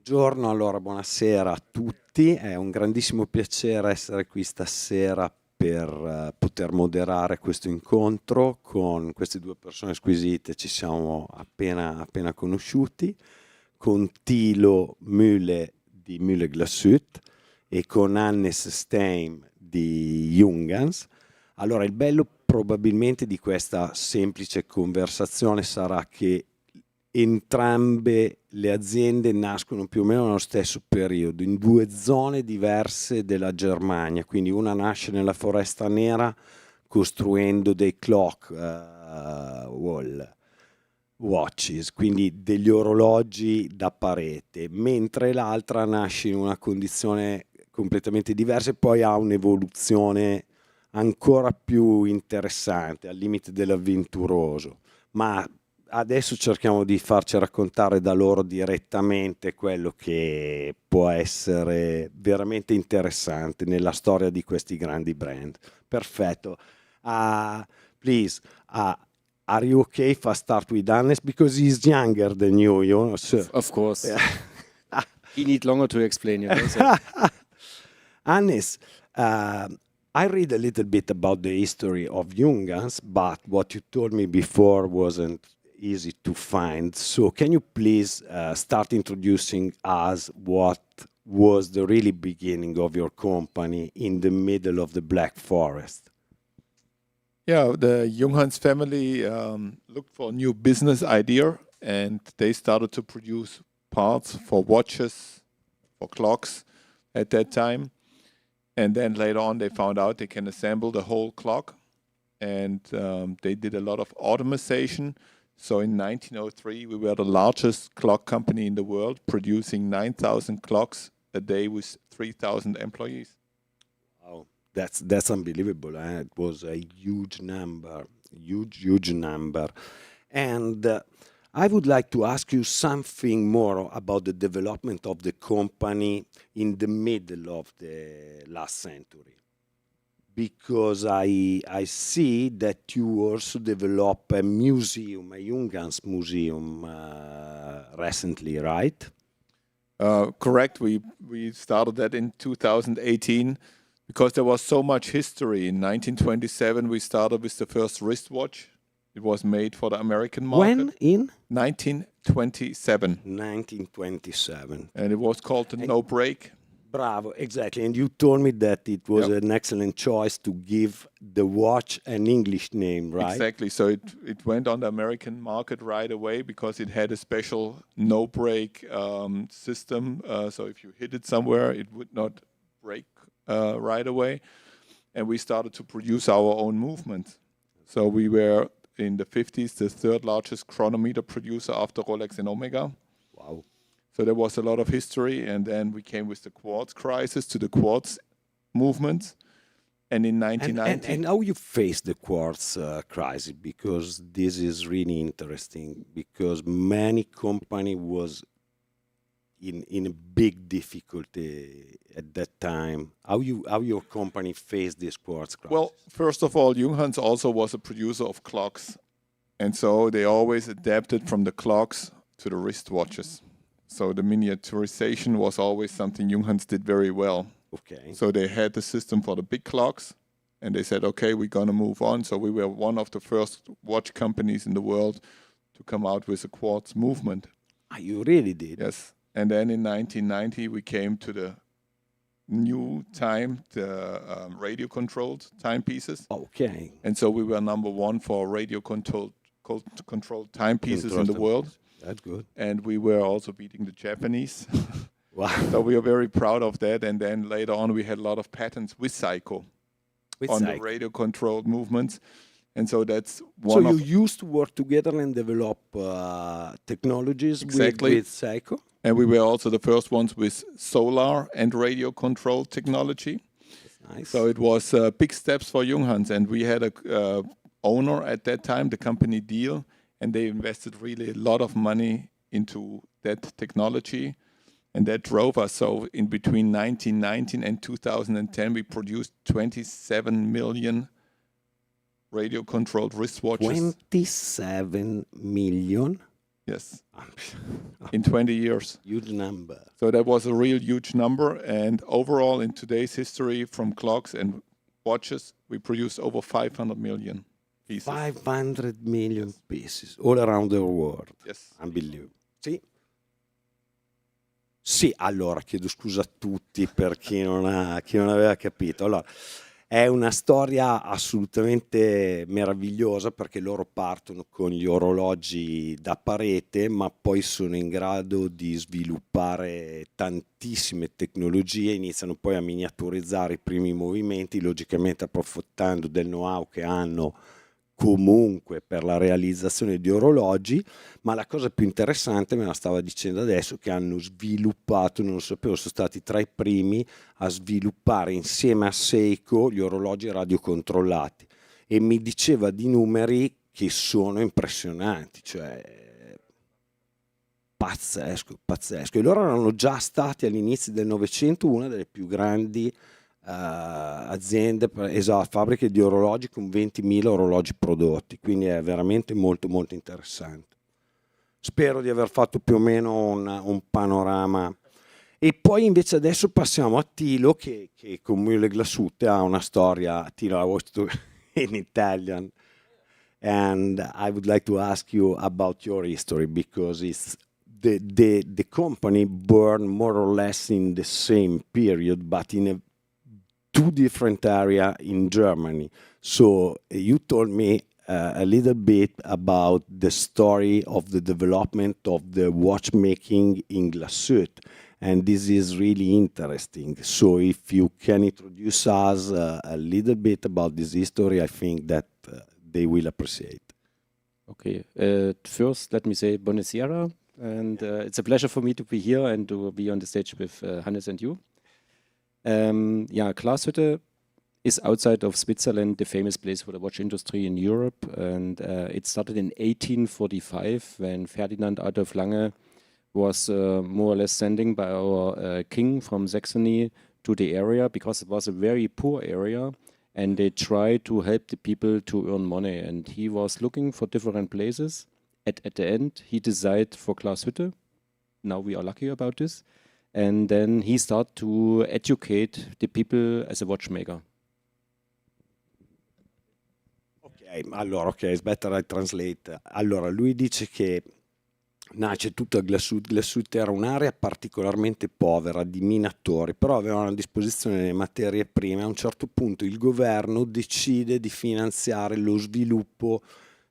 Buongiorno, allora buonasera a tutti, è un grandissimo piacere essere qui stasera per poter moderare questo incontro con queste due persone squisite. Ci siamo appena conosciuti, con Thilo Mühle di Mühle Glashütte e con Steim di Junghans. Allora, il bello probabilmente di questa semplice conversazione sarà che entrambe le aziende nascono più o meno nello stesso periodo, in due zone diverse della Germania. Quindi una nasce nella Foresta Nera costruendo dei clock wall watches, quindi degli orologi da parete, mentre l'altra nasce in una condizione completamente diversa e poi ha un'evoluzione ancora più interessante, al limite dell'avventuroso. Ma adesso cerchiamo di farci raccontare da loro direttamente quello che può essere veramente interessante nella storia di questi grandi brand. Perfetto. Please, are you okay if I start with Hannes? Because he's younger than you know. So. Of course. He need longer to explain, you know. So. Hannes, I read a little bit about the history of Junghans, but what you told me before wasn't easy to find. So can you please start introducing us what was the really beginning of your company in the middle of the Black Forest? Yeah, the Junghans family looked for a new business idea, and they started to produce parts for watches, for clocks at that time. And then later on, they found out they can assemble the whole clock, and they did a lot of automation. So in 1903, we were the largest clock company in the world, producing 9,000 clocks a day with 3,000 employees. Wow, that's unbelievable. It was a huge number, huge number. And I would like to ask you something more about the development of the company in the middle of the last century. Because I see that you also develop a museum, a Junghans museum recently, right? Correct. We started that in 2018 because there was so much history. In 1927, we started with the first wristwatch. It was made for the American market. When? In? 1927. 1927. And it was called the No Break. Bravo, exactly. And you told me that it was an excellent choice to give the watch an English name, right? Exactly. So it went on the American market right away because it had a special no-break system. So if you hit it somewhere, it would not break right away. And we started to produce our own movement. So we were, in the 50s, the third largest chronometer producer after Rolex and Omega. Wow. So there was a lot of history, and then we came with the quartz crisis to the quartz movement. And in 1990... And how you face the quartz crisis? Because this is really interesting, because many company was in a big difficulty at that time. How your company faced this quartz crisis? Well, first of all, Junghans also was a producer of clocks. And so they always adapted from the clocks to the wristwatches. So the miniaturization was always something Junghans did very well. Okay. So they had the system for the big clocks, and they said, okay, we're going to move on. So we were one of the first watch companies in the world to come out with a quartz movement. You really did? Yes. And then in 1990, we came to the new time, the radio-controlled timepieces. Okay. And so we were number one for radio-controlled timepieces in the world. That's good. And we were also beating the Japanese. Wow. So we are very proud of that. And then later on, we had a lot of patents with Seiko on the radio-controlled movements. And so that's one So you used to work together and develop technologies with Seiko? And we were also the first ones with solar and radio-controlled technology. That's nice. So it was big steps for Junghans. And we had a owner at that time, the company Deal, and they invested really a lot of money into that technology, and that drove us. So in between 1919 and 2010, we produced 27 million radio-controlled wristwatches. 27 million? Yes, in 20 years. Huge number. So that was a real huge number. And overall, in today's history, from clocks and watches, we produced over 500 million pieces. 500 million pieces all around the world. Yes. Unbelievable. Sì. Sì, allora chiedo scusa a tutti per chi non aveva capito. Allora, è una storia assolutamente meravigliosa perché loro partono con gli orologi da parete, ma poi sono in grado di sviluppare tantissime tecnologie, iniziano poi a miniaturizzare i primi movimenti, logicamente approfittando del know-how che hanno comunque per la realizzazione di orologi, ma la cosa più interessante, me la stava dicendo adesso, che hanno sviluppato, non lo sapevo, sono stati tra i primi a sviluppare insieme a Seiko gli orologi radiocontrollati e mi diceva di numeri che sono impressionanti, cioè pazzesco, pazzesco. E loro erano già stati all'inizio del Novecento una delle più grandi aziende, fabbriche di orologi con 20.000 orologi prodotti, quindi è veramente molto molto interessante. Spero di aver fatto più o meno un panorama. E poi invece adesso passiamo a Thilo che con Mühle Glashütte ha una storia. Thilo, I was to in Italian and I would like to ask you about your history because it's the company born more or less in the same period but in a two different area in Germany. So you told me a little bit about the story of the development of the watchmaking in Glashütte, and this is really interesting. So if you can introduce us a little bit about this history, I think that they will appreciate. Okay, first let me say buonasera, and it's a pleasure for me to be here and to be on the stage with Hannes and you. Glashütte is outside of Switzerland the famous place for the watch industry in Europe, and it started in 1845 when Ferdinand Adolf Lange was more or less sending by our king from Saxony to the area because it was a very poor area and they tried to help the people to earn money, and he was looking for different places. At the end he decided for Glashütte. Now we are lucky about this. And then he started to educate the people as a watchmaker. Ok, it's better I translate. Allora, lui dice che nasce tutto a Glashütte. Glashütte era un'area particolarmente povera di minatori, però avevano a disposizione le materie prime. A un certo punto il governo decide di finanziare lo sviluppo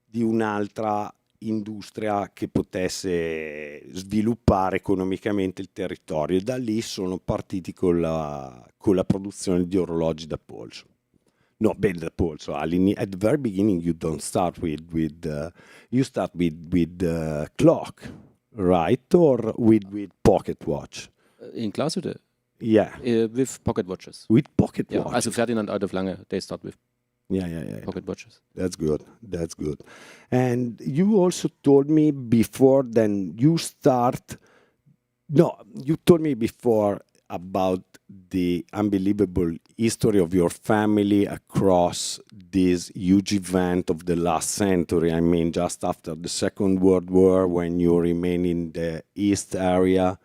di un'altra industria che potesse sviluppare economicamente il territorio, e da lì sono partiti con la produzione di orologi da polso. No, da polso. At the very beginning you don't start with you start with clock, right? Or with pocket watch? In Glashütte? Yeah. With pocket watches. With pocket Yeah, watch. also Ferdinand Adolf Lange, they start with Yeah. pocket watches. That's good. And you also told me before you told me before about the unbelievable history of your family across this huge event of the last century. I mean, just after the Second World War, when you remain in the east area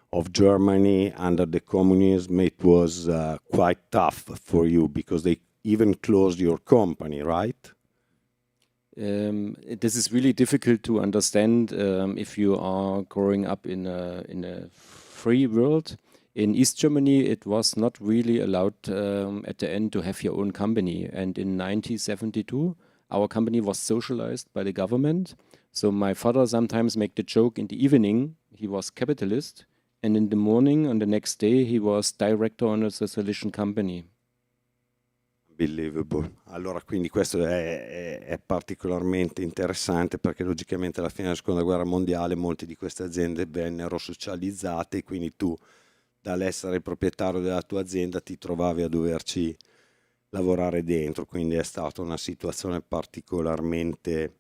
of Germany under the communism, it was quite tough for you because they even closed your company, right? This is really difficult to understand if you are growing up in a free world. In East Germany, it was not really allowed at the end to have your own company. And in 1972, our company was socialized by the government. So my father sometimes make the joke in the evening, he was capitalist, and in the morning, on the next day, he was director on a socialist company. Unbelievable. Allora, quindi questo è particolarmente interessante perché logicamente alla fine della seconda guerra mondiale molte di queste aziende vennero socializzate, e quindi tu dall'essere proprietario della tua azienda ti trovavi a doverci lavorare dentro, quindi è stata una situazione particolarmente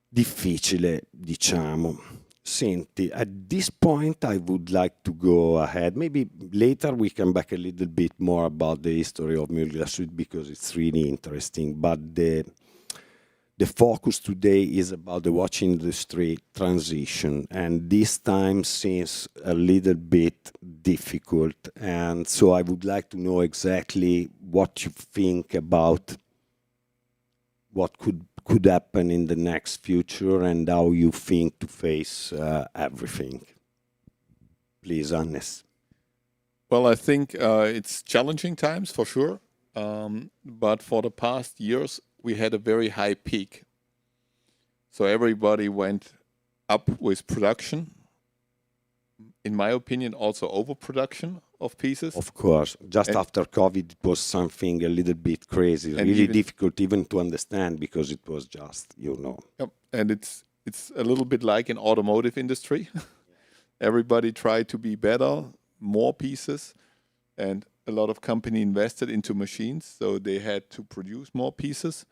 difficile, diciamo. Senti, at this point I would like to go ahead. Maybe later we come back a little bit more about the history of Mühle Glashütte because it's really interesting. But the the focus today is about the watch industry transition, and this time seems a little bit difficult. And so I would like to know exactly what you think about what could happen in the next future and how you think to face everything. Please, Hannes. Well, I think it's challenging times for sure. But for the past years, we had a very high peak. So everybody went up with production. In my opinion, also overproduction of pieces. Of course. Just after COVID, it was something a little bit crazy, really difficult even to understand because it was just, you know. Yep. And it's a little bit like in automotive industry. Everybody tried to be better, more pieces, and a lot of company invested into machines, so they had to produce more pieces.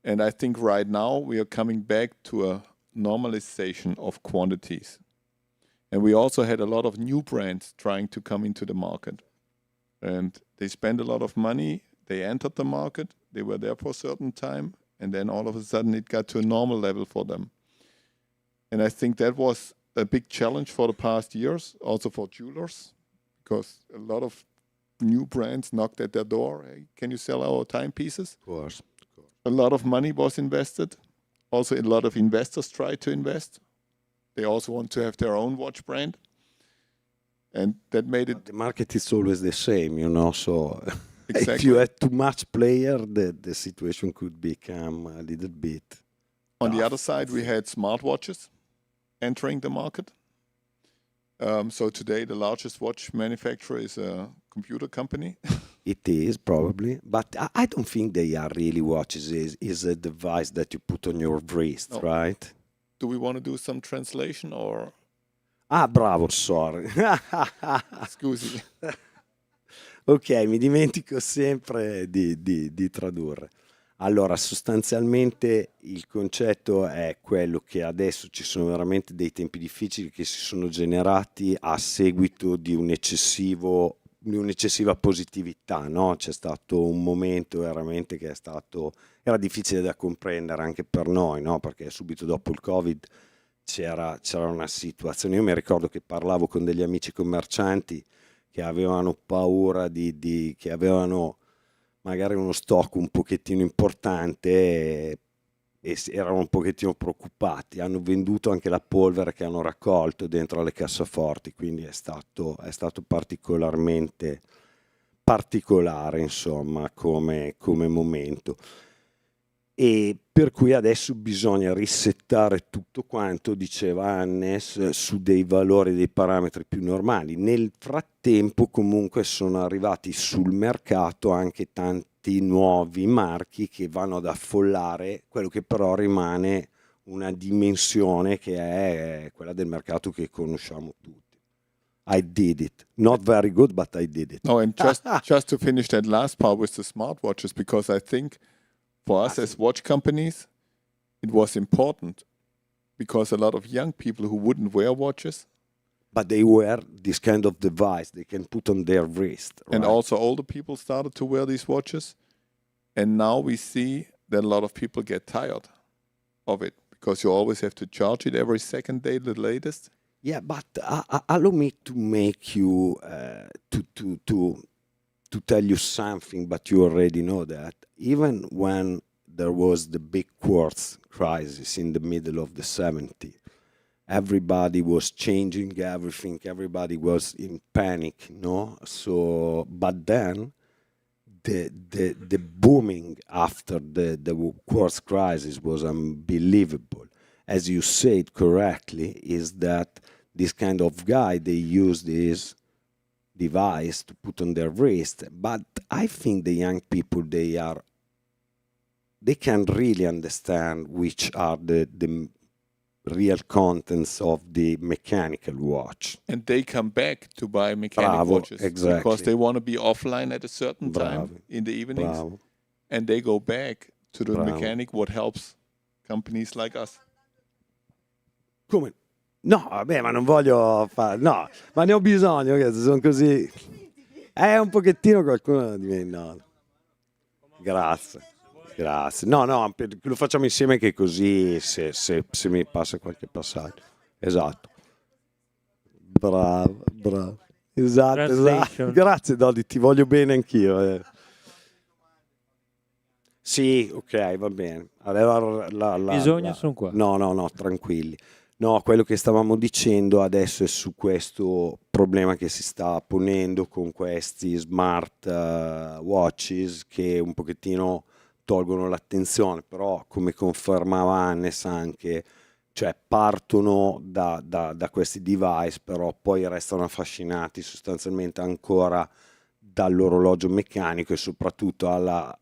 And I think right now we are coming back to a normalization of quantities. And we also had a lot of new brands trying to come into the market. And they spent a lot of money, they entered the market, they were there for a certain time, and then all of a sudden it got to a normal level for them. And I think that was a big challenge for the past years, also for jewelers, because a lot of new brands knocked at their door. Hey, can you sell our timepieces? Of course. A lot of money was invested. Also, a lot of investors tried to invest. They also want to have their own watch brand. And that made it... But the market is always the same, you know, so Exactly. if you had too much player, the situation could become a little bit On the tough. other side, we had smartwatches entering the market. So today, the largest watch manufacturer is a computer company. It is, probably. But I don't think they are really watches. Is a device that you put on your wrist, No. right? Do we want to do some translation or... Ah, bravo, sorry. Scusi. Ok, mi dimentico sempre di tradurre. Allora, sostanzialmente il concetto è quello che adesso ci sono veramente dei tempi difficili che si sono generati a seguito di un'eccessiva positività, no? C'è stato un momento veramente che era difficile da comprendere anche per noi, no? Perché subito dopo il Covid c'era una situazione. Io mi ricordo che parlavo con degli amici commercianti che avevano paura che avevano magari uno stock un pochettino importante e erano un pochettino preoccupati. Hanno venduto anche la polvere che hanno raccolto dentro le cassaforti, quindi è stato particolarmente particolare, insomma, come momento. E per cui adesso bisogna risettare tutto quanto, diceva Hannes, su dei valori, dei parametri più normali. Nel frattempo comunque sono arrivati sul mercato anche tanti nuovi marchi che vanno ad affollare quello che però rimane una dimensione che è quella del mercato che conosciamo tutti. I did it. Not very good, but I did it. No, and just to finish that last part with the smartwatches, because I think for us as watch companies, it was important because a lot of young people who wouldn't wear watches. But they wear this kind of device they can put on their wrist. Right? And also older people started to wear these watches. And now we see that a lot of people get tired of it because you always have to charge it every second day, the latest. Yeah, but allow me to make you, to tell you something, but you already know that. Even when there was the big quartz crisis in the middle of the 70s, everybody was changing everything, everybody was in panic, no? So, but then the booming after the quartz crisis was unbelievable. As you said correctly, is that this kind of guy, they use this device to put on their wrist, but I think the young people, they can really understand which are the real contents of the mechanical watch. And they come back to buy mechanic watches exactly. because they want to be offline at a certain time in the evenings. Bravo. And they go back to the mechanic, what helps companies like us. Come? No, vabbè, ma non voglio fare... No, ma ne ho bisogno, che sono così... un pochettino qualcuno di me, no. Grazie. Grazie. No, lo facciamo insieme che così se mi passa qualche passaggio. Esatto. Bravo. Esatto. Grazie Dodi, ti voglio bene anch'io. Sì, ok, va bene. Bisogna, sono qua. No, tranquilli. No, quello che stavamo dicendo adesso è su questo problema che si sta ponendo con questi smart watches che un pochettino tolgono l'attenzione, però come confermava Hannes anche, cioè partono da questi device, però poi restano affascinati sostanzialmente ancora dall'orologio meccanico e soprattutto alla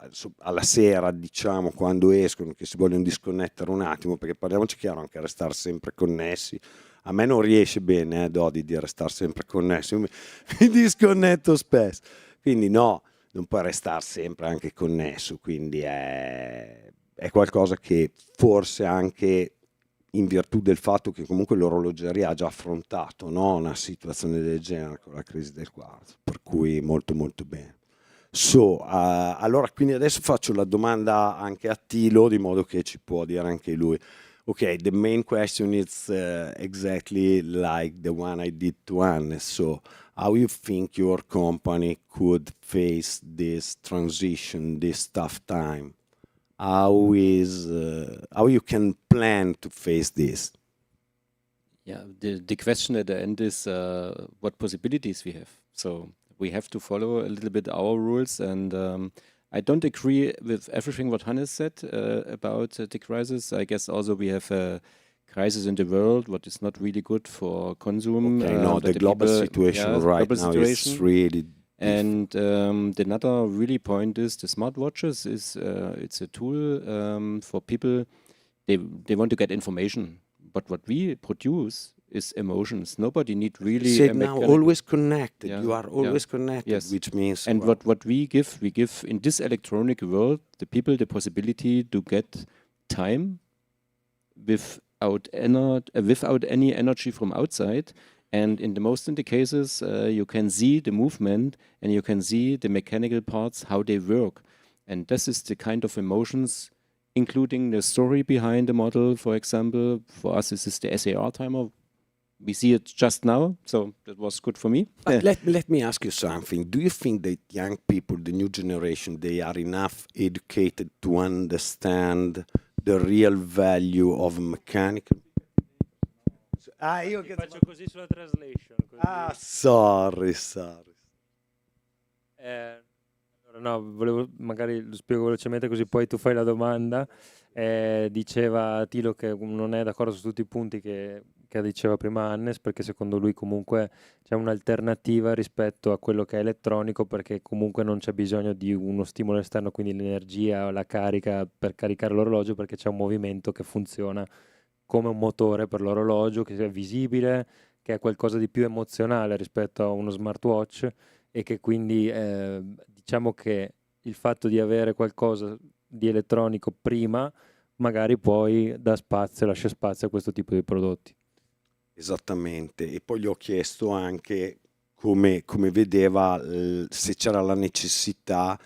sera, diciamo, quando escono, che si vogliono disconnettere un attimo, perché parliamoci chiaro, anche restare sempre connessi. A me non riesce bene, Dodi, di restare sempre connessi, mi disconnetto spesso, quindi no, non puoi restare sempre anche connesso, quindi è qualcosa che forse anche in virtù del fatto che comunque l'orologeria ha già affrontato, no, una situazione del genere con la crisi del quarzo, per cui molto molto bene. Allora quindi adesso faccio la domanda anche a Thilo, di modo che ci può dire anche lui. Okay, the main question is exactly like the one I did to Hannes. So, how you think your company could face this transition, this tough time? How you can plan to face this? Yeah, the question at the end is what possibilities we have. So we have to follow a little bit our rules, and I don't agree with everything what Hannes said about the crisis. I guess also we have a crisis in the world, what is not really good for consume. Okay, no, the global situation right now is really. And another really point is the smartwatches is it's a tool for people. They want to get information, but what we produce is emotions. Nobody need really. Said now always connected. Yeah, you are always connected, yes. Which means. And well, what we give in this electronic world the people the possibility to get time without any energy from outside. And in most of the cases, you can see the movement and you can see the mechanical parts, how they work. And this is the kind of emotions, including the story behind the model, for example. For us, this is the SAR timer. We see it just now, so that was good for me. Let me ask you something. Do you think that young people, the new generation, they are enough educated to understand the real value of mechanical? Io che faccio così sulla translation. Così. Sorry. No, magari lo spiego velocemente così poi tu fai la domanda. Diceva Thilo che non è d'accordo su tutti i punti che diceva prima Hannes, perché secondo lui comunque c'è un'alternativa rispetto a quello che è elettronico, perché comunque non c'è bisogno di uno stimolo esterno, quindi l'energia o la carica per caricare l'orologio, perché c'è un movimento che funziona come un motore per l'orologio, che è visibile, che è qualcosa di più emozionale rispetto a uno smartwatch, e che quindi diciamo che il fatto di avere qualcosa di elettronico prima magari poi lascia spazio a questo tipo di prodotti. Esattamente, e poi gli ho chiesto anche come vedeva se c'era la necessità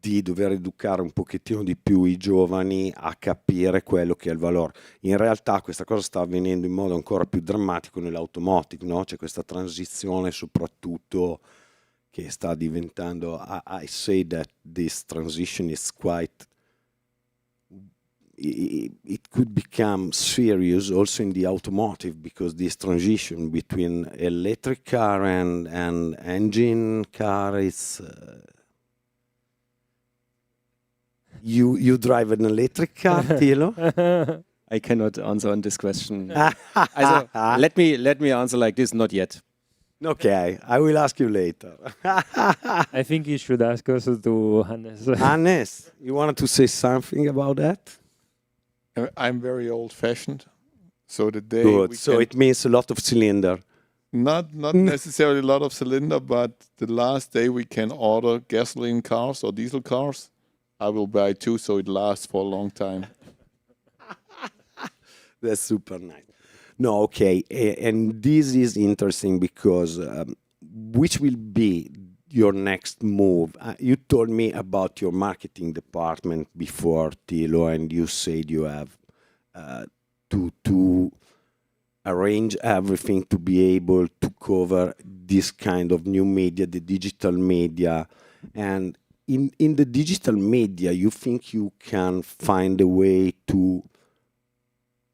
di dover educare un pochettino di più i giovani a capire quello che è il valore. In realtà questa cosa sta avvenendo in modo ancora più drammatico nell'automotive, no? C'è questa transizione soprattutto che sta diventando, I say that this transition is quite, it could become serious also in the automotive, because this transition between electric car and engine car is you drive an electric car, Thilo? I cannot answer on this question. Also, let me answer like this, not yet. Okay, I will ask you later. I think you should ask also to Hannes. Hannes, you wanted to say something about that? I'm very old-fashioned, so the day. Good. So it means a lot of cylinder. Not necessarily a lot of cylinder, but the last day we can order gasoline cars or diesel cars. I will buy two, so it lasts for a long time. That's super nice. No, okay, and this is interesting because which will be your next move? You told me about your marketing department before, Thilo, and you said you have to arrange everything to be able to cover this kind of new media, the digital media. And in the digital media, you think you can find a way to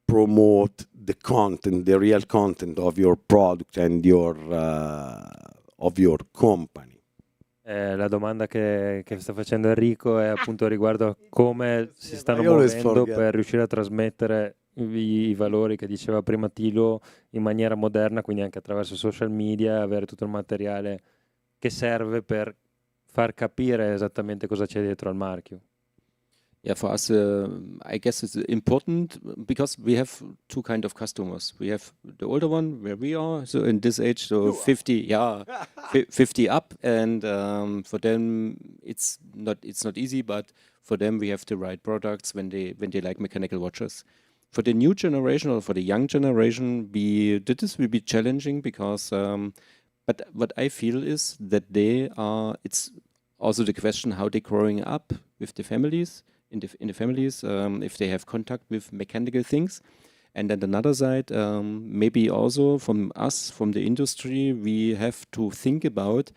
promote the content, the real content of your product and of your company? La domanda che sta facendo Enrico è appunto riguardo a come si stanno I always muovendo forget. per riuscire a trasmettere i valori che diceva prima Thilo in maniera moderna, quindi anche attraverso social media, avere tutto il materiale che serve per far capire esattamente cosa c'è dietro al marchio. Yeah, for us, I guess it's important because we have two kind of customers. We have the older one where we are, so in this age, so 50, 50 up, and for them it's not easy, but for them we have the right products when they like mechanical watches. For the new generation or for the young generation, this will be challenging because, but what I feel is that it's also the question how they're growing up with the families. In the families, if they have contact with mechanical things. And then another side, maybe also from us, from the industry, we have to think about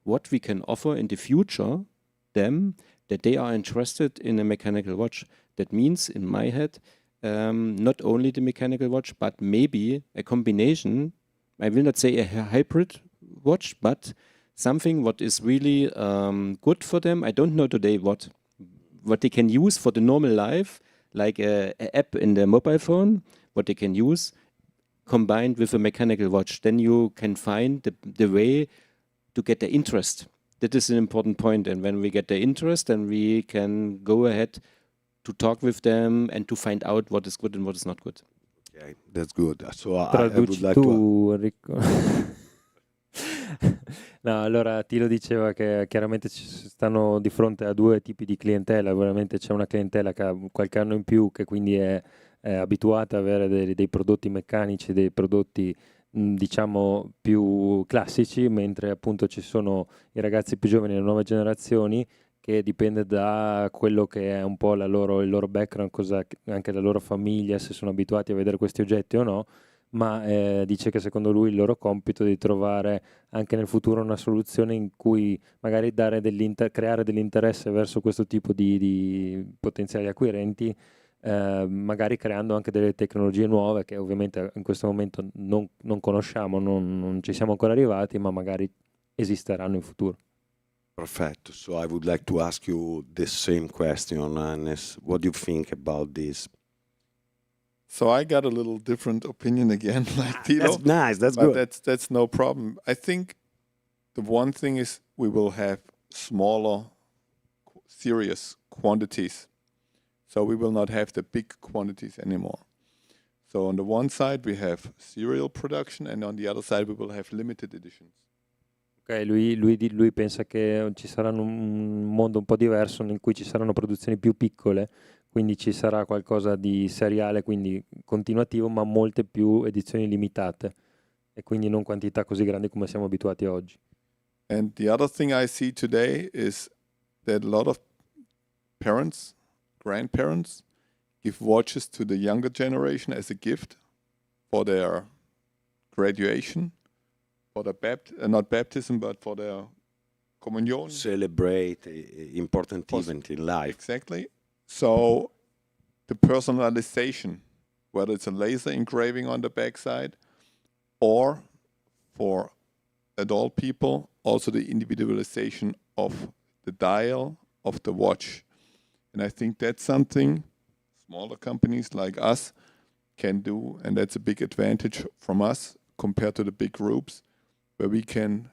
what we can offer in the future them that they are interested in a mechanical watch. That means, in my head, not only the mechanical watch, but maybe a combination. I will not say a hybrid watch, but something what is really good for them. I don't know today what they can use for the normal life, like a app in the mobile phone, what they can use, combined with a mechanical watch. Then you can find the way to get the interest. That is an important point. And when we get the interest, then we can go ahead to talk with them and to find out what is good and what is not good. Okay, that's good. So I Traduci would like tu, Enrico. No, allora Thilo diceva che chiaramente ci stanno di fronte a due tipi di clientela. Ovviamente c'è una clientela che ha qualche anno in più, che quindi è abituata ad avere dei prodotti meccanici, dei prodotti diciamo più classici, mentre appunto ci sono i ragazzi più giovani, le nuove generazioni, che dipende da quello che è un po' il loro background, anche la loro famiglia, se sono abituati a vedere questi oggetti o no. Ma dice che secondo lui il loro compito è di trovare anche nel futuro una soluzione in cui magari creare dell'interesse verso questo tipo di potenziali acquirenti, magari creando anche delle tecnologie nuove che ovviamente in questo momento non conosciamo, non ci siamo ancora arrivati, ma magari esisteranno in futuro. Perfetto. So I would like to ask you the same question, Hannes. What do you think about this? So I got a little different opinion again, like Thilo. That's nice. That's but good. that's no problem. I think the one thing is we will have smaller, serious quantities. So we will not have the big quantities anymore. So on the one side we have serial production, and on the other side we will have limited editions. Ok, lui pensa che ci sarà un mondo un po' diverso in cui ci saranno produzioni più piccole, quindi ci sarà qualcosa di seriale, quindi continuativo, ma molte più edizioni limitate e quindi non quantità così grandi come siamo abituati oggi. And the other thing I see today is that a lot of parents, grandparents, give watches to the younger generation as a gift for their graduation, for their not baptism, but for their communion. Celebrate an important event in life. Exactly. So the personalization, whether it's a laser engraving on the backside or for adult people, also the individualization of the dial of the watch. And I think that's something smaller companies like us can do, and that's a big advantage from us compared to the big groups, where we can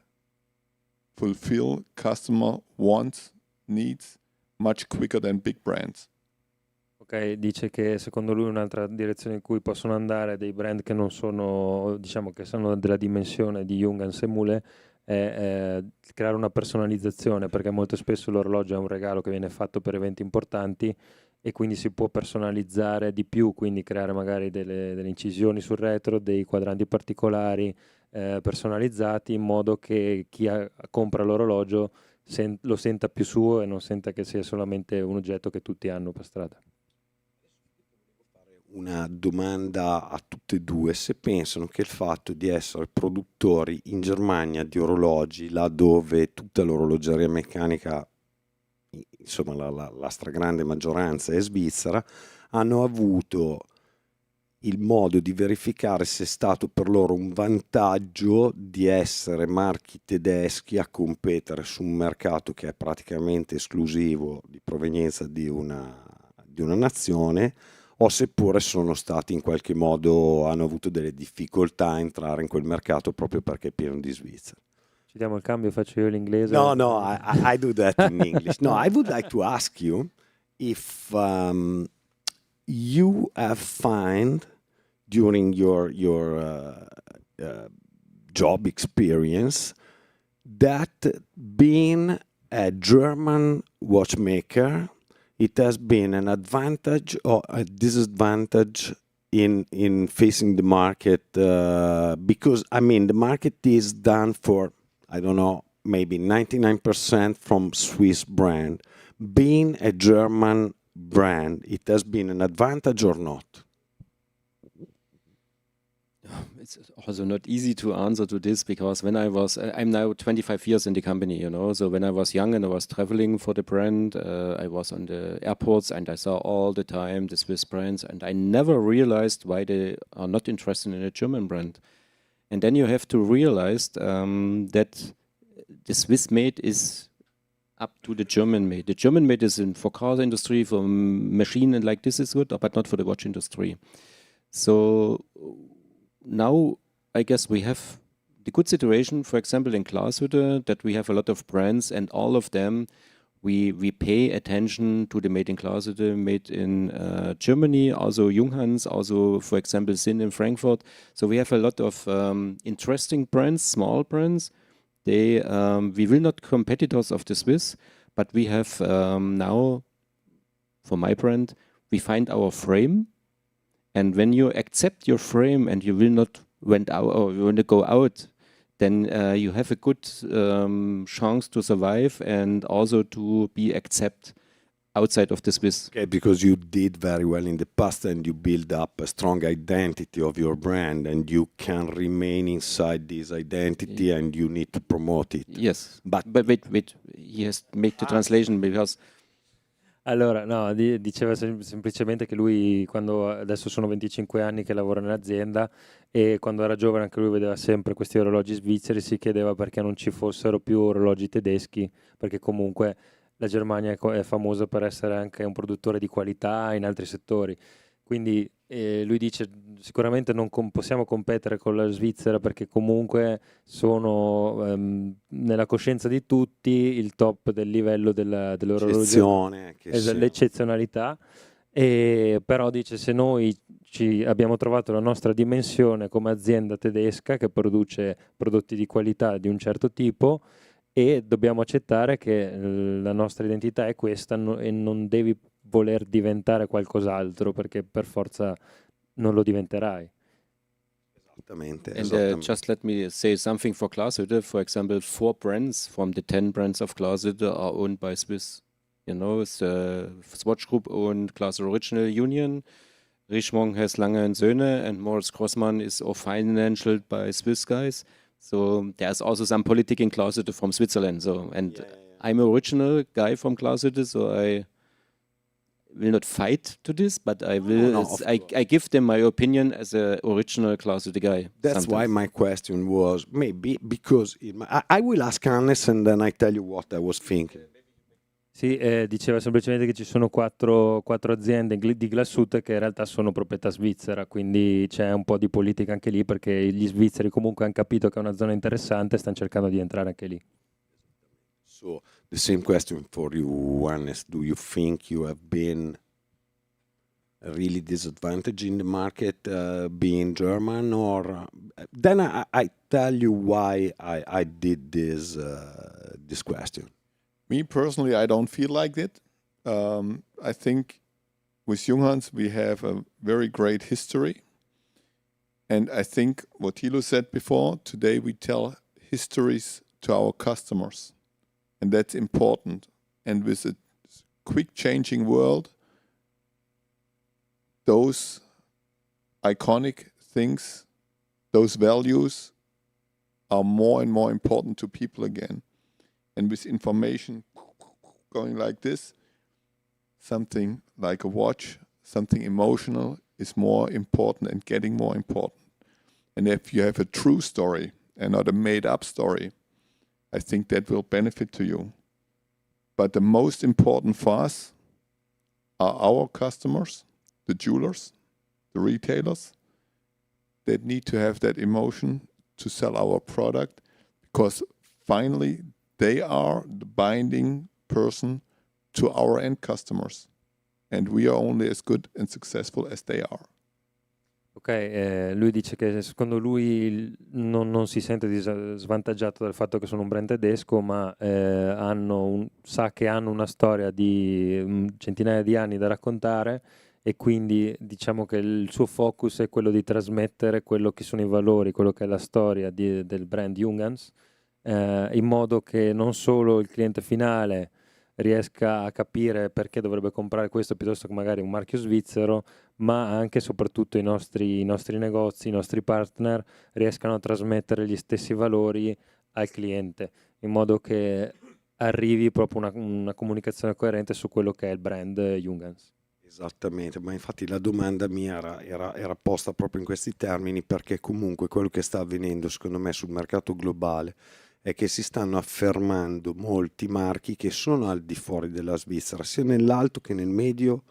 fulfill customer wants, needs much quicker than big brands. Ok, dice che secondo lui un'altra direzione in cui possono andare dei brand che non sono, diciamo che sono della dimensione di Junghans e Mühle, è creare una personalizzazione, perché molto spesso l'orologio è un regalo che viene fatto per eventi importanti e quindi si può personalizzare di più, quindi creare magari delle incisioni sul retro, dei quadranti particolari personalizzati, in modo che chi compra l'orologio lo senta più suo e non senta che sia solamente un oggetto che tutti hanno per strada. Una domanda a tutte e due: se pensano che il fatto di essere produttori in Germania di orologi, là dove tutta l'orologeria meccanica, insomma la stragrande maggioranza è svizzera, hanno avuto il modo di verificare se è stato per loro un vantaggio di essere marchi tedeschi a competere su un mercato che è praticamente esclusivo di provenienza di una nazione, o seppure sono stati in qualche modo, hanno avuto delle difficoltà a entrare in quel mercato proprio perché è pieno di svizzeri. Ci diamo il cambio, faccio io l'inglese. No, I do that in English. No, I would like to ask you if you have found during your job experience that being a German watchmaker, it has been an advantage or a disadvantage in facing the market, because I mean the market is done for, I don't know, maybe 99% from Swiss brand. Being a German brand, it has been an advantage or not? It's also not easy to answer to this, because when I was, I'm now 25 years in the company, you know, so when I was young and I was traveling for the brand, I was on the airports and I saw all the time the Swiss brands, and I never realized why they are not interested in a German brand. And then you have to realize that the Swiss made is up to the German made. The German made is for car industry, for machine and like this is good, but not for the watch industry. So now I guess we have the good situation, for example, in Glashütte, that we have a lot of brands, and all of them we pay attention to the made in Glashütte, made in Germany, also Junghans, also for example Sinn in Frankfurt. So we have a lot of interesting brands, small brands. They we will not competitors of the Swiss, but we have now, for my brand, we find our frame. And when you accept your frame and you will not went out or you want to go out, then you have a good chance to survive and also to be accepted outside of the Swiss. Okay, because you did very well in the past and you build up a strong identity of your brand, and you can remain inside this identity and you need to promote it. Yes, but wait, he has to make the translation, because Allora, no, diceva semplicemente che lui, quando adesso sono 25 anni che lavora nell'azienda, e quando era giovane anche lui vedeva sempre questi orologi svizzeri, si chiedeva perché non ci fossero più orologi tedeschi, perché comunque la Germania è famosa per essere anche un produttore di qualità in altri settori. Quindi lui dice sicuramente non possiamo competere con la Svizzera, perché comunque sono nella coscienza di tutti il top del livello dell'orologio, l'eccezionalità. Però dice, se noi abbiamo trovato la nostra dimensione come azienda tedesca che produce prodotti di qualità di un certo tipo, e dobbiamo accettare che la nostra identità è questa, e non devi voler diventare qualcos'altro, perché per forza non lo diventerai. Esattamente. And just let me say something for Glashütte. For example, 4 brands from the 10 brands of Glashütte are owned by Swiss. You know, it's Swatch Group owned Glass Original Union. Richemont has Lange & Söhne, and Moritz Grossmann is all financial by Swiss guys. So there's also some politics in Glashütte from Switzerland. So, and I'm an original guy from Glashütte, so I will not fight to this, but I will. I give them my opinion as an original Glashütte guy. That's why my question was maybe because I will ask Hannes and then I tell you what I was thinking. Sì, diceva semplicemente che ci sono quattro aziende di Glashütte che in realtà sono proprietà svizzera, quindi c'è un po' di politica anche lì, perché gli svizzeri comunque hanno capito che è una zona interessante e stanno cercando di entrare anche lì. So the same question for you, Hannes. Do you think you have been really disadvantage in the market being German, or then I tell you why I did this question. Me personally, I don't feel like it. I think with Junghans we have a very great history, and I think what Thilo said before, today we tell histories to our customers, and that's important. And with a quick changing world, those iconic things, those values are more and more important to people again. And with information going like this, something like a watch, something emotional is more important and getting more important. And if you have a true story and not a made-up story, I think that will benefit to you. But the most important for us are our customers, the jewelers, the retailers, that need to have that emotion to sell our product, because finally they are the binding person to our end customers, and we are only as good and successful as they are. Ok, lui dice che secondo lui non si sente svantaggiato dal fatto che sono un brand tedesco, ma sa che hanno una storia di centinaia di anni da raccontare, e quindi diciamo che il suo focus è quello di trasmettere quello che sono i valori, quello che è la storia del brand Junghans, in modo che non solo il cliente finale riesca a capire perché dovrebbe comprare questo piuttosto che magari un marchio svizzero, ma anche e soprattutto i nostri negozi, i nostri partner riescano a trasmettere gli stessi valori al cliente, in modo che arrivi proprio una comunicazione coerente su quello che è il brand Junghans. Esattamente, ma infatti la domanda mia era posta proprio in questi termini, perché comunque quello che sta avvenendo secondo me sul mercato globale è che si stanno affermando molti marchi che sono al di fuori della Svizzera, sia nell'alto che nel medio,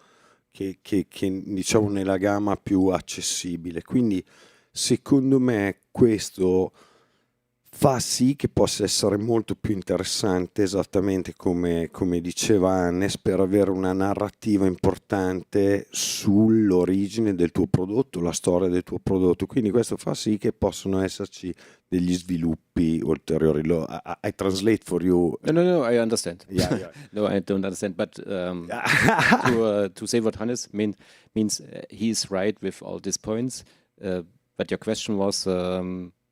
che diciamo nella gamma più accessibile. Quindi secondo me questo fa sì che possa essere molto più interessante, esattamente come diceva Hannes, per avere una narrativa importante sull'origine del tuo prodotto, la storia del tuo prodotto. Quindi questo fa sì che possono esserci degli sviluppi ulteriori. I translate for you. No, I understand. Yeah. No, I don't understand. But to say what Hannes means he is right with all these points. But your question was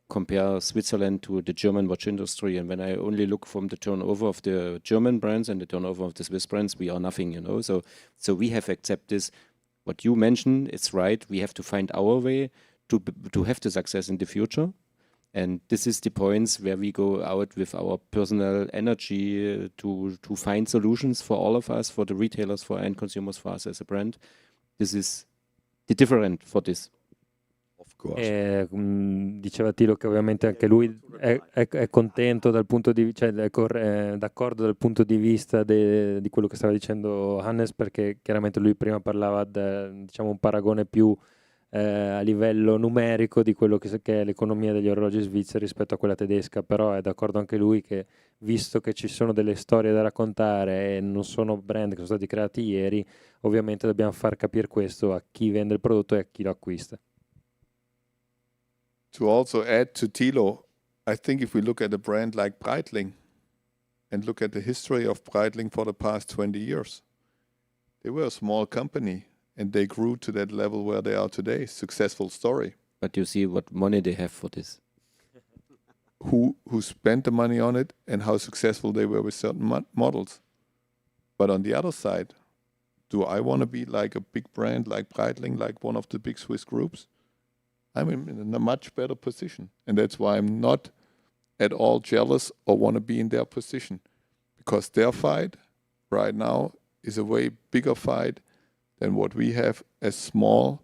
compare Switzerland to the German watch industry, and when I only look from the turnover of the German brands and the turnover of the Swiss brands, we are nothing, So we have accepted this. What you mentioned, it's right. We have to find our way to have the success in the future. And this is the points where we go out with our personal energy to find solutions for all of us, for the retailers, for end consumers, for us as a brand. This is the different for this. Diceva Thilo che ovviamente anche lui è contento dal punto di cioè è d'accordo dal punto di vista di quello che stava dicendo Hannes, perché chiaramente lui prima parlava diciamo un paragone più a livello numerico di quello che è l'economia degli orologi svizzeri rispetto a quella tedesca, però è d'accordo anche lui che, visto che ci sono delle storie da raccontare e non sono brand che sono stati creati ieri, ovviamente dobbiamo far capire questo a chi vende il prodotto e a chi lo acquista. To also add to Thilo, I think if we look at a brand like Breitling and look at the history of Breitling for the past 20 years, they were a small company and they grew to that level where they are today. Successful story. But you see what money they have for this. Who spent the money on it and how successful they were with certain models. But on the other side, do I want to be like a big brand like Breitling, like one of the big Swiss groups? I'm in a much better position. And that's why I'm not at all jealous or want to be in their position. Because their fight right now is a way bigger fight than what we have as small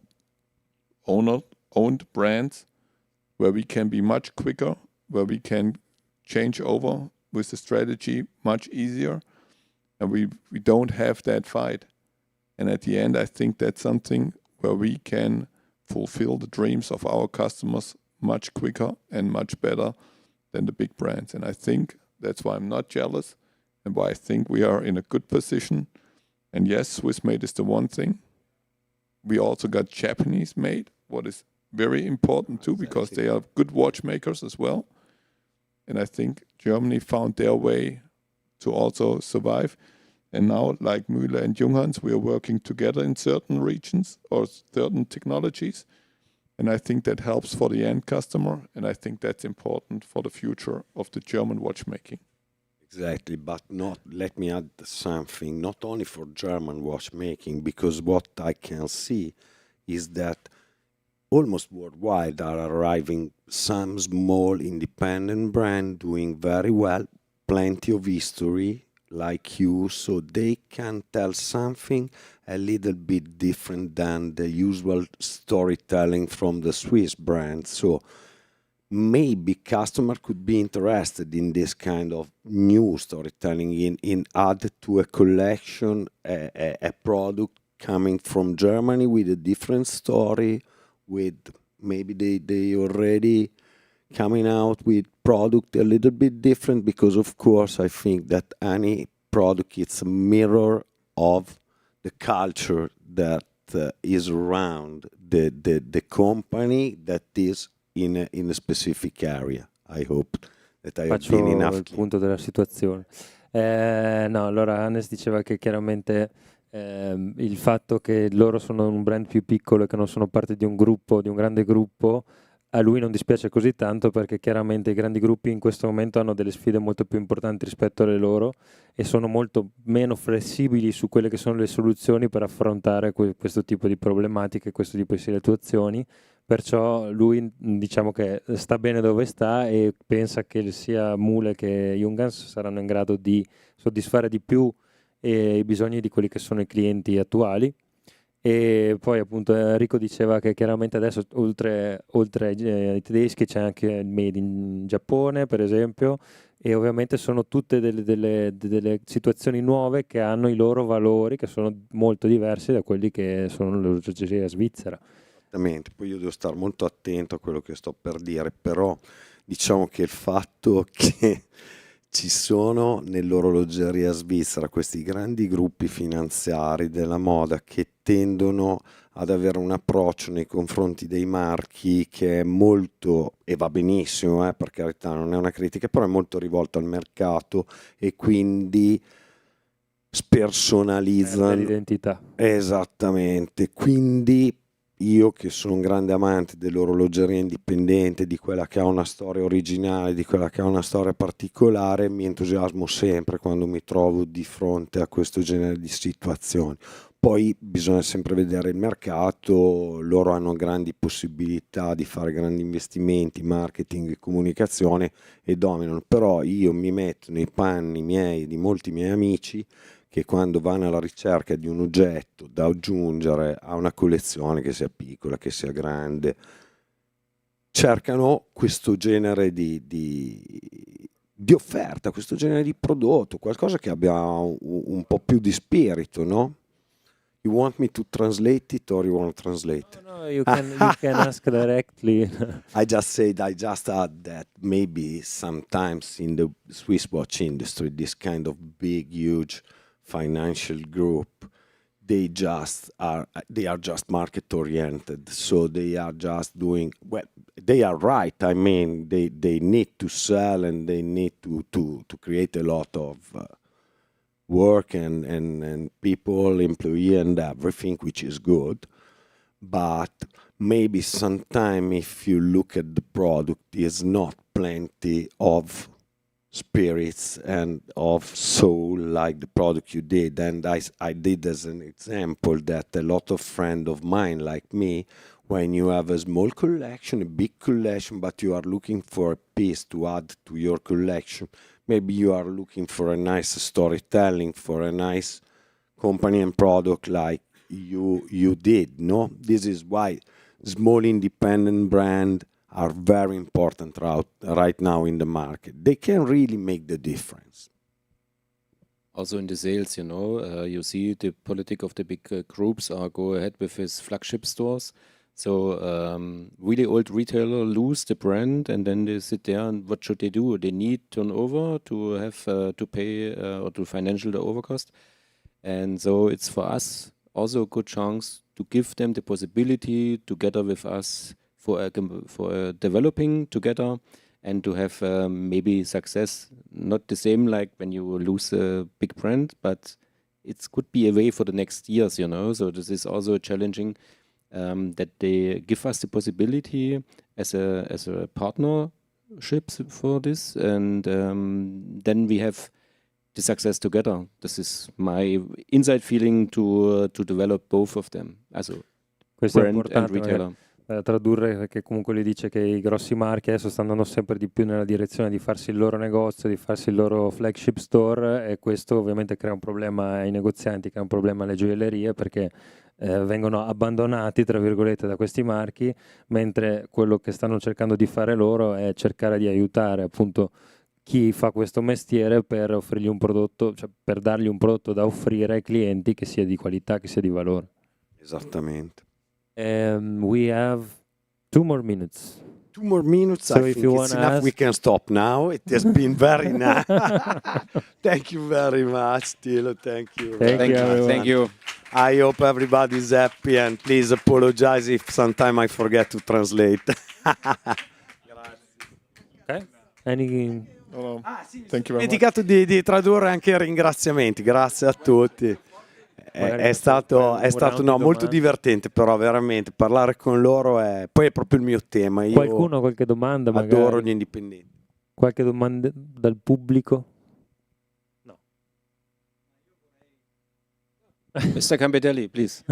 owned brands, where we can be much quicker, where we can change over with the strategy much easier. And we don't have that fight. And at the end, I think that's something where we can fulfill the dreams of our customers much quicker and much better than the big brands. And I think that's why I'm not jealous and why I think we are in a good position. And yes, Swiss made is the one thing, we also got Japanese made, what is very important too, because they are good watchmakers as well. And I think Germany found their way to also survive. And now, like Mühle and Junghans, we are working together in certain regions or certain technologies. And I think that helps for the end customer. And I think that's important for the future of the German watchmaking. Exactly, but not, let me add something, not only for German watchmaking, because what I can see is that almost worldwide are arriving some small independent brand doing very well, plenty of history like you, so they can tell something a little bit different than the usual storytelling from the Swiss brand. So maybe customer could be interested in this kind of new storytelling, in add to a collection a product coming from Germany with a different story, with maybe they already coming out with product a little bit different, because of course I think that any product is a mirror of the culture that is around the company that is in a specific area. I hope that I have Faccio been enough. il punto della situazione. No, allora Hannes diceva che chiaramente il fatto che loro sono un brand più piccolo e che non sono parte di un gruppo, di un grande gruppo, a lui non dispiace così tanto, perché chiaramente i grandi gruppi in questo momento hanno delle sfide molto più importanti rispetto alle loro e sono molto meno flessibili su quelle che sono le soluzioni per affrontare questo tipo di problematiche, questo tipo di situazioni. Perciò lui, diciamo che sta bene dove sta e pensa che sia Mühle che Junghans saranno in grado di soddisfare di più i bisogni di quelli che sono i clienti attuali. E poi appunto Enrico diceva che chiaramente adesso oltre ai tedeschi c'è anche il made in Giappone, per esempio, e ovviamente sono tutte delle situazioni nuove che hanno i loro valori, che sono molto diversi da quelli che sono l'orologeria svizzera. Esattamente, poi io devo stare molto attento a quello che sto per dire, però diciamo che il fatto che ci sono nell'orologeria svizzera questi grandi gruppi finanziari della moda che tendono ad avere un approccio nei confronti dei marchi che è molto, e va benissimo, per carità, non è una critica, però è molto rivolto al mercato e quindi spersonalizzano l'identità. Esattamente, quindi io che sono un grande amante dell'orologeria indipendente, di quella che ha una storia originale, di quella che ha una storia particolare, mi entusiasmo sempre quando mi trovo di fronte a questo genere di situazioni. Poi bisogna sempre vedere il mercato, loro hanno grandi possibilità di fare grandi investimenti, marketing e comunicazione e dominano, però io mi metto nei panni miei, di molti miei amici, che quando vanno alla ricerca di un oggetto da aggiungere a una collezione, che sia piccola, che sia grande, cercano questo genere di offerta, questo genere di prodotto, qualcosa che abbia un po' più di spirito, no? You want me to translate it or you want to translate? No, you can ask directly. I just add that maybe sometimes in the Swiss watch industry, this kind of big, huge financial group, they are just market oriented, so they are just doing well. They are right. I mean, they need to sell and they need to create a lot of work and people, employee and everything, which is good. But maybe sometime if you look at the product, there's not plenty of spirits and of soul like the product you did. And I did as an example that a lot of friends of mine like me, when you have a small collection, a big collection, but you are looking for a piece to add to your collection, maybe you are looking for a nice storytelling, for a nice company and product like you did, no? This is why small independent brand are very important right now in the market. They can really make the difference. Also in the sales, you see the politic of the big groups are go ahead with his flagship stores. So really old retailer lose the brand and then they sit there and what should they do? They need turnover to have to pay or to financial the overcost. And so it's for us also a good chance to give them the possibility together with us for developing together and to have maybe success. Not the same like when you lose a big brand, but it could be a way for the next years, you know. So this is also challenging that they give us the possibility as a partnership for this, and then we have the success together. This is my inside feeling to develop both of them, also Questo è brand and importante retailer. tradurre, perché comunque lui dice che i grossi marchi adesso stanno andando sempre di più nella direzione di farsi il loro negozio, di farsi il loro flagship store, e questo ovviamente crea un problema ai negozianti, crea un problema alle gioiellerie, perché vengono abbandonati, tra virgolette, da questi marchi, mentre quello che stanno cercando di fare loro è cercare di aiutare appunto chi fa questo mestiere per offrirgli un prodotto, cioè per dargli un prodotto da offrire ai clienti che sia di qualità, che sia di valore. Esattamente. We have 2 more minutes. 2 more minutes. So I if think you it's wanna enough. ask- We can stop now. It has been very nice. Thank you very much, Thilo. Thank you. Thank very you, much. everyone. Thank you. I hope everybody's happy, and please apologize if sometime I forget to translate. Okay. Any No, Sì, thank ho you very much. dimenticato di tradurre anche i ringraziamenti. Grazie a tutti. Magari È stato, facciamo un round di molto domande. divertente, però veramente parlare con loro poi è proprio il mio tema. Io Qualcuno, qualche domanda magari? adoro gli indipendenti. Qualche domanda dal pubblico? No. Mr. Campedelli, please.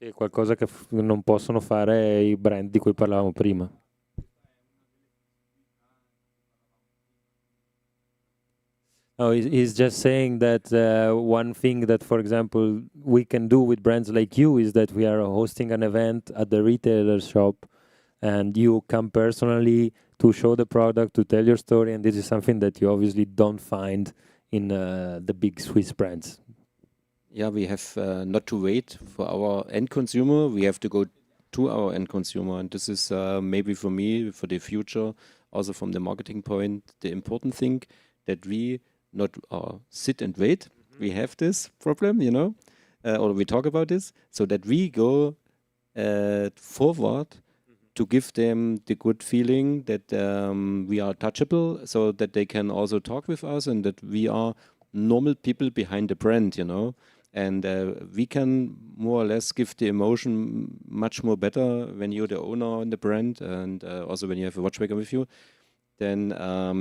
Sì, qualcosa che non possono fare i brand di cui parlavamo prima. Oh, he's just saying that one thing that, for example, we can do with brands like you is that we are hosting an event at the retailer shop, and you come personally to show the product, to tell your story, and this is something that you obviously don't find in the big Swiss brands. Yeah, we have not to wait for our end consumer. We have to go to our end consumer. And this is maybe for me, for the future, also from the marketing point, the important thing that we not sit and wait. We have this problem, you know, or we talk about this, so that we go forward to give them the good feeling that we are touchable, so that they can also talk with us and that we are normal people behind the brand, you know. And we can more or less give the emotion much more better when you're the owner in the brand, and also when you have a watchmaker with you, then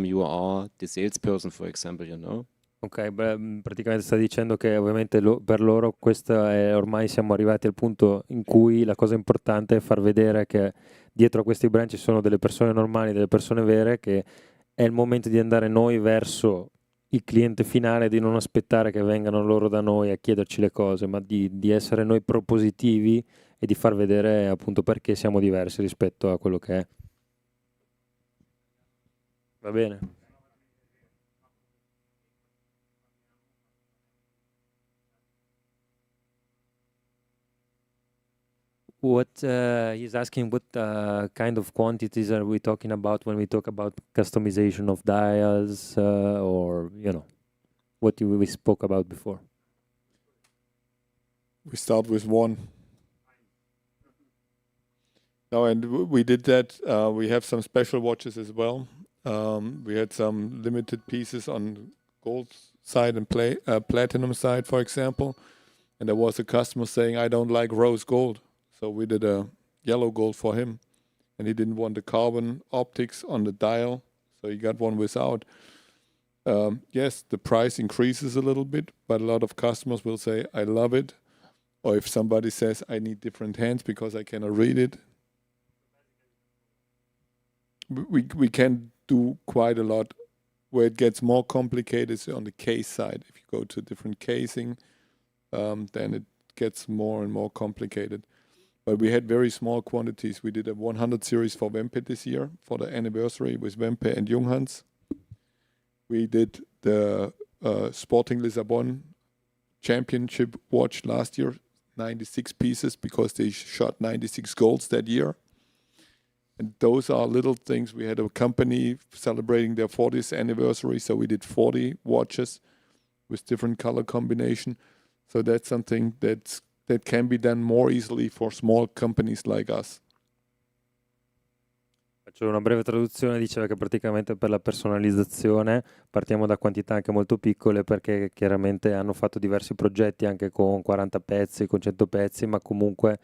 you are the salesperson, for example, you know. Ok, beh, praticamente sta dicendo che ovviamente per loro ormai siamo arrivati al punto in cui la cosa importante è far vedere che dietro a questi brand ci sono delle persone normali, delle persone vere, che è il momento di andare noi verso il cliente finale, di non aspettare che vengano loro da noi a chiederci le cose, ma di essere noi propositivi e di far vedere appunto perché siamo diversi rispetto a quello che è. Va bene? He's asking what kind of quantities are we talking about when we talk about customization of dials, or what we spoke about before. We start with one. No, and we did that. We have some special watches as well. We had some limited pieces on gold side and platinum side, for example. And there was a customer saying, I don't like rose gold. So we did a yellow gold for him. And he didn't want the carbon optics on the dial. So he got one without. Yes, the price increases a little bit, but a lot of customers will say, I love it. Or if somebody says, I need different hands because I cannot read it. We can do quite a lot. Where it gets more complicated is on the case side. If you go to different casing, then it gets more and more complicated. But we had very small quantities. We did a 100 series for Wempe this year for the anniversary with Wempe and Junghans. We did the Sporting Lisbon championship watch last year, 96 pieces, because they shot 96 goals that year. And those are little things. We had a company celebrating their 40th anniversary, so we did 40 watches with different color combination. So that's something that can be done more easily for small companies like us. Faccio una breve traduzione, diceva che praticamente per la personalizzazione partiamo da quantità anche molto piccole, perché chiaramente hanno fatto diversi progetti anche con 40 pezzi, con 100 pezzi, ma comunque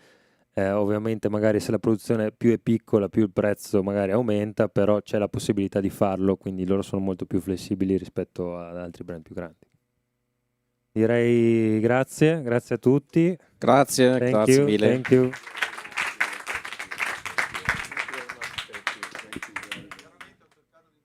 ovviamente magari se la produzione più è piccola più il prezzo magari aumenta, però c'è la possibilità di farlo, quindi loro sono molto più flessibili rispetto ad altri brand più grandi. Direi grazie a tutti. Grazie, Thank grazie you, mille. thank you.